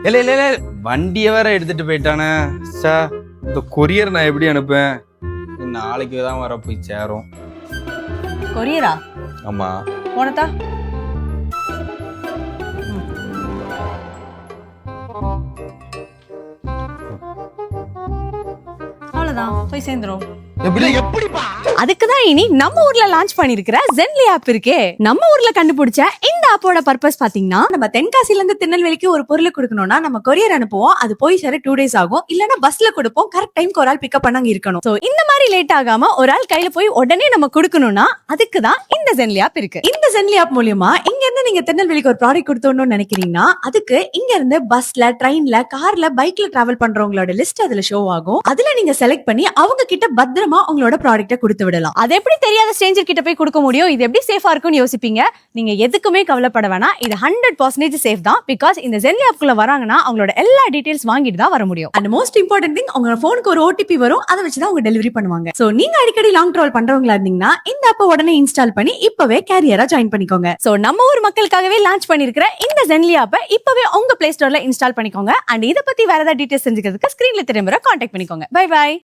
இல்ல இல்ல இல்ல வண்டியை வேற எடுத்துட்டு போயிட்டானே. சார் இந்த கொரியர் நான் எப்படி அனுப்பேன்? நாளைக்கு தான் வர போய் சேரும். கொரியரா? ஆமா. போனதா? அவ்வளவுதான், போய் சேர்ந்துரும். அதுக்குதான் இனி நம்ம ஊர்ல லான்ச் பண்ணிருக்கிற Zenly ஆப் இருக்கே. நம்ம ஊர்ல கண்டுபிடிச்ச இந்த ஆப்போட பர்பஸ் பாத்தீங்கன்னா, நம்ம தென்காசில இருந்து திருநெல்வேலிக்கு ஒரு பொருள் கொடுக்கணும்னா நம்ம கொரியர் அனுப்புவோம், அது போய் சேர 2 days ஆகும். இல்லனா பஸ்ல கொடுப்போம், கரெக்ட் டைம்க்கு ஒரு ஆள் பிக்கப் பண்ண அங்க இருக்கணும். சோ இந்த மாதிரி லேட் ஆகாம ஒரு ஆள் கையில போய் உடனே நம்ம கொடுக்கணும்னா அதுக்குதான் இந்த Zenly ஆப் இருக்கு. இந்த Zenly ஆப் மூலமா இங்க இருந்து நீங்க திருநெல்வேலிக்கு ஒரு ப்ராடக்ட் கொடுத்தோம்னு நினைக்கிறீங்கன்னா அதுக்கு இங்க இருந்து பஸ்ல, ட்ரெயின்ல, கார்ல, பைக்ல டிராவல் பண்றவங்களோட லிஸ்ட் அதுல ஷோ ஆகும். அதுல நீங்க செலக்ட் பண்ணி அவங்க கிட்ட பத்திரமா உங்களோட ப்ராடக்ட்ட கொடுத்து விடலாம். அது எப்படி தெரியாத ஸ்ட்ரேஞ்சர் கிட்ட போய் கொடுக்க முடியும்? இது எப்படி சேஃபா இருக்கும்னு யோசிப்பீங்க. நீங்க எதுக்குமே கவலைப்பட வேணாம். இது 100% சேஃப் தான். பிகாஸ் இந்த Zenly ஆப்க்குள்ள வராங்கன்னா அவங்களோட எல்லா டீடைல்ஸ் வாங்கிட்டு தான் வர முடியும். அண்ட் மோஸ்ட் இம்பார்ட்டன்ட் திங், உங்க போனுக்கு ஒரு OTP வரும், அதை வச்சு தான் அவங்க டெலிவரி பண்ணுவாங்க. சோ நீங்க அடிக்கடி லாங் டிராவல் பண்றவங்களா இருந்தீங்கன்னா இந்த ஆப்பை உடனே இன்ஸ்டால் பண்ணி இப்பவே கேரியரா ஜாயின் பண்ணிக்கோங்க. சோ நம்ம ஊர் மக்களுக்காகவே லான்ச் பண்ணிருக்கிற இந்த Zenly ஆப்பை இப்பவே உங்க பிளே ஸ்டோர்ல இன்ஸ்டால் பண்ணிக்கோங்க. அண்ட் இத பத்தி வேற ஏதாவது டீடைல்ஸ் தெரிஞ்சுக்கிறதுக்கு ஸ்கிரீன்ல தெரியுற கான்டாக்ட் பண்ணிக்கோங்க. Bye by.